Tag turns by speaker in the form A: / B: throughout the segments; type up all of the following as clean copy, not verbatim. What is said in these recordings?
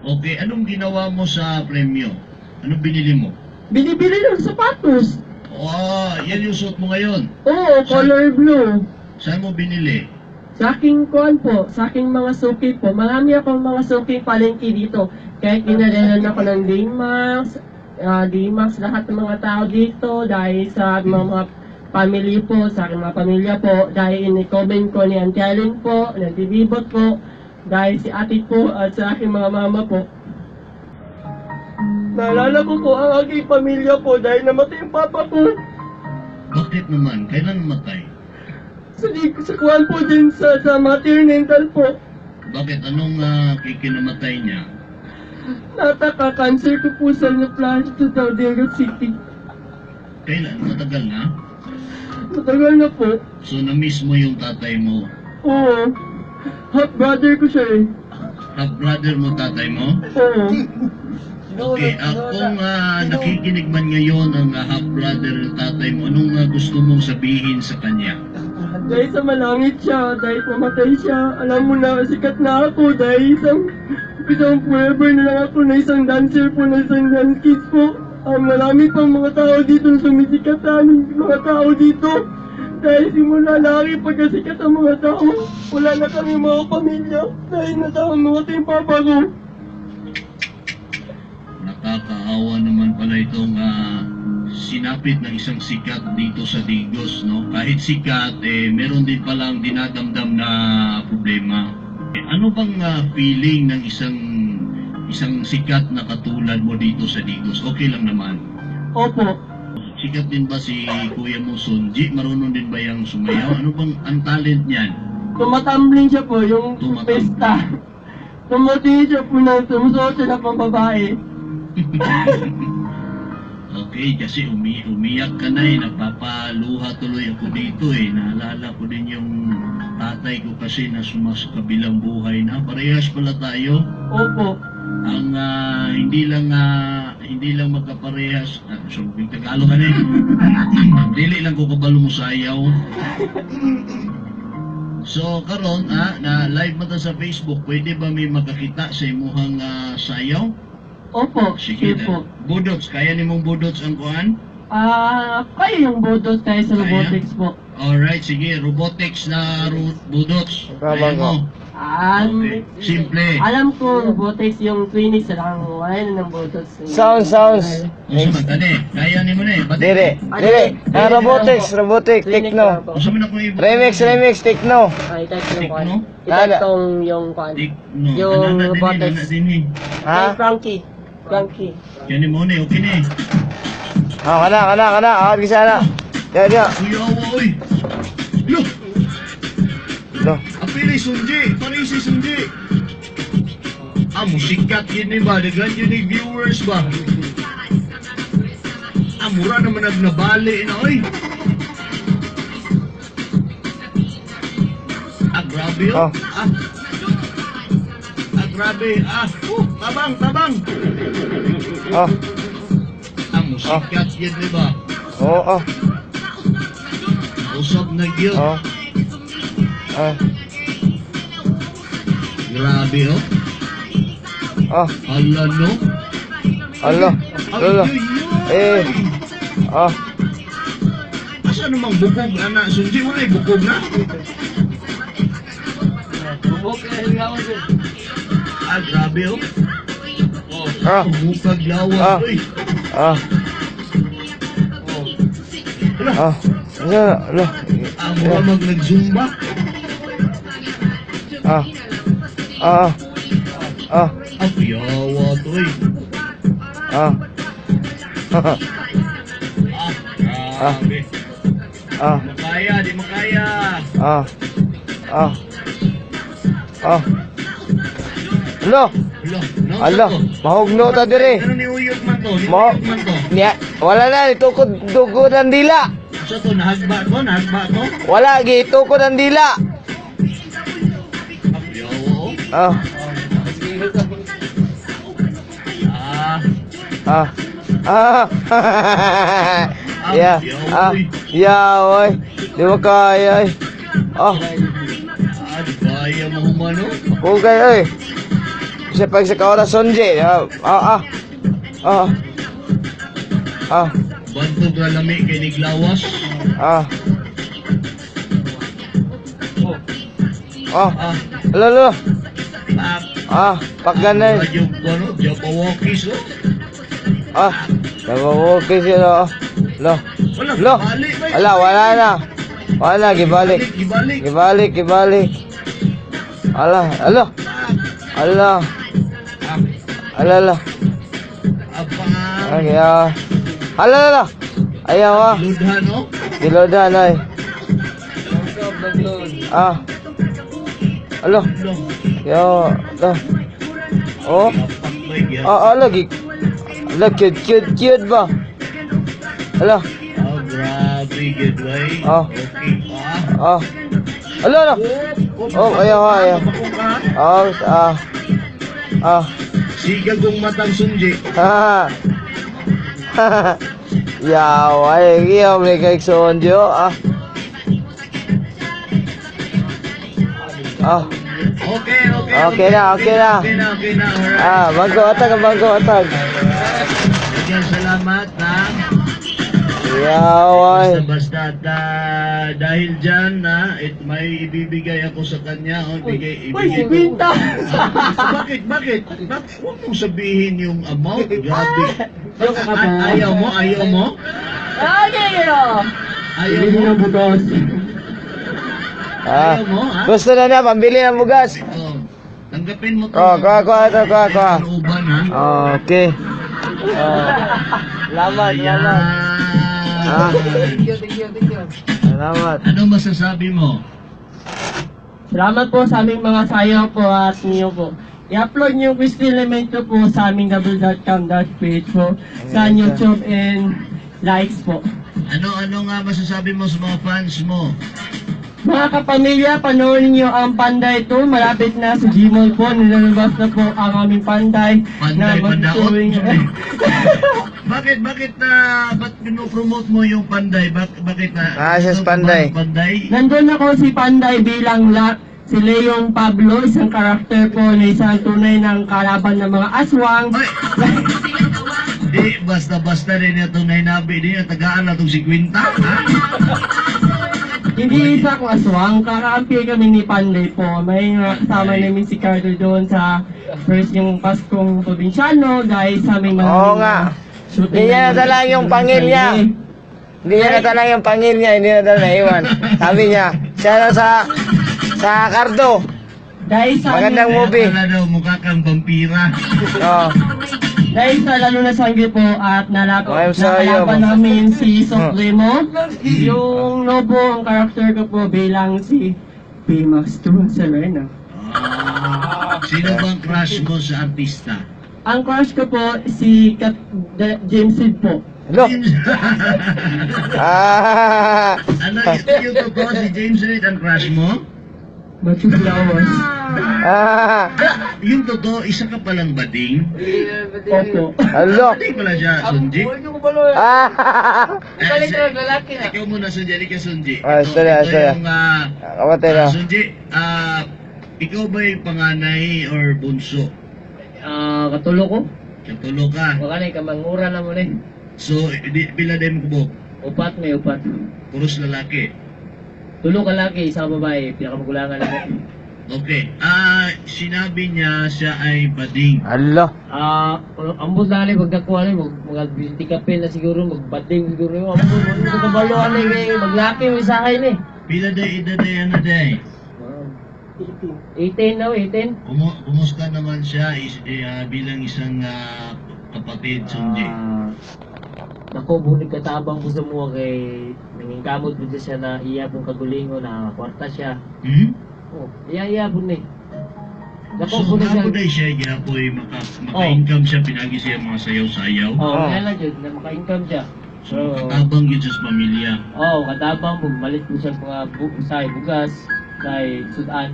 A: Okay, anong ginawa mo sa premyo? Anong binili mo?
B: Binibili ng sapatos.
A: Yan yung suot mo ngayon.
B: Oo, color blue.
A: Saan mo binili?
B: Sa aking kuwan po, sa aking mga suki po. Marami akong mga suki palengke dito. Kaya kinalalan ako ng D-Max, lahat ng mga tao dito dahil sa mga family po, sa aking mga pamilya po, dahil in-comment ko ni Auntie Allen po, ng Tibibot po, dahil si ate po at sa aking mga mama po. Naalala ko po ang aking pamilya po dahil namatay yung papa ko.
A: Bakit naman? Kailan namatay?
B: Sa kuwan po din sa maternal po.
A: Bakit? Anong kikinamatay niya?
B: Nataka-cancer ko po sa na-flash to Daguet City.
A: Kailan? Matagal na?
B: Matagal na po.
A: So, na-miss mo yung tatay mo?
B: Oo. Half brother ko siya eh.
A: Half-brother mo tatay mo?
B: Oo.
A: Okay, kung nakikinig man ngayon ang half-brother ng tatay mo, anong gusto mong sabihin sa kanya?
B: Dahil sa malangit siya, dahil mamatay siya, alam mo na, sikat na ako dahil isang forever na lang ako na isang dancer po, na isang dance kids po. Marami pang mga tao dito na sumisikat sa amin, mga tao dito. Dahil simula lagi pagkasikat ang mga tao, wala na kami mga pamilya dahil natawang mga tayong papa ko.
A: Nakakaawa naman pala itong sinapit ng isang sikat dito sa Digos, no? Kahit sikat, meron din palang dinadamdam na problema. Ano bang feeling ng isang sikat na katulad mo dito sa Digos? Okay lang naman.
B: Opo.
A: Sikat din ba si Kuya mo Sunji? Marunong din ba yung sumayaw? Ano bang ang talent niyan?
B: Tumatumbling siya po, yung pesta. Tumutingin siya po na sumusuot siya na pang babae.
A: Okay, kasi umiyak ka na napapaluha tuloy ako dito Naalala ko din yung tatay ko kasi na sumaskabilang buhay na. Parehas pala tayo.
B: Opo.
A: Ang hindi lang magkaparehas. So, yung Tagalog ka dili lang ko kabalo mo sayaw. So, karon na live mo ta sa Facebook, pwede ba may makakita sa imuhang sayaw?
B: Opo,
A: Sige
B: sure po.
A: Budots, kaya ni mong budots ang kuhan?
B: Kayo yung budos tayo sa robotics po.
A: Alright, sige, robotics na budots. Kaya mo. Okay. Simple.
B: Alam ko, robotics yung clinics lang. Wala na ng budos.
C: Sounds.
A: Usa man tani, kaya ni mo na
C: Dire. Robotic, techno.
A: Usa man ako
C: Remix, techno.
B: Ay, type yung
A: Techno?
B: kwan. I-type tong yung kwan.
A: Tikno.
B: Yung
A: Ana
B: robotics.
A: din
C: Ha?
B: Frankie.
A: Yan ni mo na, okay ni.
C: Kana. Awat ka sana. Dia.
A: Uy, awa, oy. Yo,
C: Lo.
A: apilay Sunji, pareho si Sunji. Musikat yun ba? Dagan yun yung viewers ba? Mura naman nagnabali na, oy. Grabe yun.
C: Oh.
A: Grabe. Tabang.
C: Oh.
A: Musikat yun, di ba?
C: Oh.
A: Usap na yun.
C: Oh.
A: Grabe, oh.
C: Oh.
A: Hala, no?
C: Alo.
A: Ay. Asa namang bukog, anak? Sunji mo na, bukog na? Grabe, oh. Bukag lawa, oy.
C: Lo.
A: Mura nag-zumba. Yawa to, oy. Grabe. Di makaya.
C: Lo.
A: Hala,
C: Mahugno ta dire.
A: Ano ni uyog man to?
C: Niya, wala na tukod ang dila.
A: Sa to, nahagba to?
C: Wala tukod ang dila.
A: Yawa,
C: Oy. Di mo kaya.
A: Di kaya mo humano.
C: Kung kaya, Siya pag sa kaoras sonje.
A: Bantog na lami kay niglawas.
C: Lalo.
A: Ah,
C: Pagganay.
A: yung ano, Jabawokis, oh.
C: Nagwo-okay siya. Lo.
A: Wala,
C: Lo.
A: balik, bay.
C: Wala na. Wala, gibalik.
A: Ibalik.
C: Gibalik. Ala.
A: Ah,
C: Ala.
A: Abang.
C: Ay, ala. Ayaw ah.
A: Ludhan, oh.
C: Dilodan ay. Alo.
A: Lo.
C: Yo. Lo. Oh.
A: Pakbay, yan.
C: Lagi. Ala, cute ba? Ala.
A: Grabe, good way. Okay.
C: Ala. Ayaw.
A: Siga kong matang sunji.
C: Yaw, ay, iyaw, may kaiksonjo, Okay na.
A: Alright.
C: Bangko atag.
A: Bigyan salamat na.
C: Yaw, ay.
A: Basta dahil dyan may ibibigay ako sa kanya. Ibigay.
B: Kwinta!
A: Bakit? Huwag mong sabihin yung amount. Grabe.
B: Joke ka ba?
A: Ayaw mo?
B: Okay,
A: Ayaw
B: Bili
A: mo?
B: ng butos.
A: Ayaw mo, ha?
C: Gusto na niya, pambili ng bugas.
A: Tanggapin mo to.
C: Kuha.
A: Uban, ha?
C: Okay. Salamat. Salamat.
A: Ano masasabi mo?
B: Salamat po sa aming mga sayaw po at niyo po. I-upload niyo yung quiz elemento po sa aming double.com.ph po sa YouTube and likes po.
A: Ano nga masasabi mo sa mga fans mo?
B: Mga kapamilya, panoorin niyo ang Panday 2. Malapit na sa Gmall po. Nilalabas na po ang aming Panday.
A: Pandaot?
B: mag-showing.
A: Ba't pinopromote mo yung Panday? Bakit na?
C: Siya Panday.
A: Panday?
B: Nandun ako si Panday bilang si Leong Pablo, isang karakter po na isang tunay ng kalaban ng mga aswang.
A: Ay! Di, basta rin ito na inabi din. Tagaan na itong si Quinta. Ha?
B: Hindi isa ko aswang, kakaampi kami ni Panday po. May kasama namin si Cardo doon sa first yung Paskong Probinsyano dahil sa aming mga
C: Oo nga.
B: shooting.
C: Hindi niya nadala yung pangil niya. Hindi niya nadala yung pangil niya, hindi nadala iwan. Sabi niya, siya na sa Cardo.
B: Dahil sa
C: Magandang movie.
A: Kaya pala daw, mukha kang vampira.
B: Dahil sa lalo na sanggi po at
C: I'm sorry,
B: nakalaban
C: oh.
B: namin si Supremo. Yung Lobo, ang karakter ko po bilang si Pimax 2 Serena.
A: Sino bang crush mo sa artista?
B: Ang crush ko po si James Reid po.
C: Hello.
A: Ano yung totoo si James Reid ang crush mo?
B: Machu Flowers.
A: Yung totoo, isa ka palang bading?
B: Opo.
C: Hello.
A: Bading pala siya, Sunji. Ikaw muna, Sunji. Ikaw, Sunji.
C: Sorry.
A: Yung,
C: Kamatay na.
A: Sunji, ikaw ba'y panganay or bunso?
B: Katulo ko.
A: Katulo ka.
B: Wala na kamangura na mo ni.
A: So, pila din mo kubok?
B: May upat.
A: Puros lalaki.
B: Tulo ka laki, isang babae, pinakamagulangan ako.
A: Okay. Sinabi niya siya ay bading.
C: Hello.
B: Ambos na alay, magdakuha na, magtikapin na siguro, magbading siguro yung ambos, magkabalo alay, maglaki yung isa kayo ni.
A: Pila day, ida day, ano day?
B: 18 na, 18.
A: Kumusta naman siya bilang isang kapatid, Sunji?
B: Nako, bunig katabang po sa mga kay nangingkamot po siya na iya pong kagulingo na kwarta siya. Iya po ni.
A: So, ako day siya, gihapoy maka-income siya, pinagi siya mga sayaw-sayaw.
B: Kaya lang dyan, na maka-income siya.
A: So, katabang yun siya sa pamilya.
B: Katabang po, malit po siya mga bugas, kay sudan.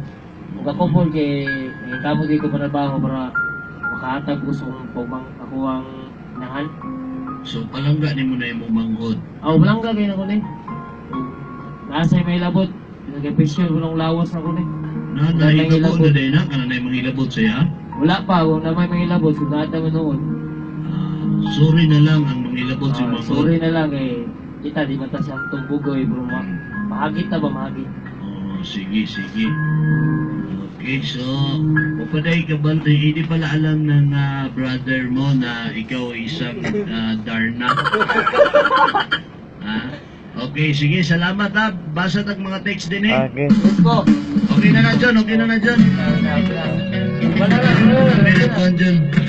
B: Kung ako po kay nangingkamot di ko trabaho para makahatag po sa ako ang nahan.
A: So, palangga ni mo na yung manghod.
B: Palangga kayo na ko ni. Nasa may labot. Nag-appreciate ko ng lawas na ko ni.
A: Naihilabot na din na? Kananay manghilabot siya?
B: Wala pa, kung na may mangilabot, kung nata mo noon.
A: Sorry na lang ang mangilabot si Mabot.
B: Sorry na lang eh. Kita di mata siyang tumbugoy bro. Mahagit na ba mahagit?
A: Oh, sige, sige. Okay, so, upaday ka ba, hindi pala alam ng brother mo na ikaw ay isang Darna. Ha? Okay, sige, salamat ha. Basa tag mga text din eh.
C: Okay.
B: Po.
A: Okay na na dyan, okay na na dyan.
B: Wala lang bro.
A: Okay na dyan.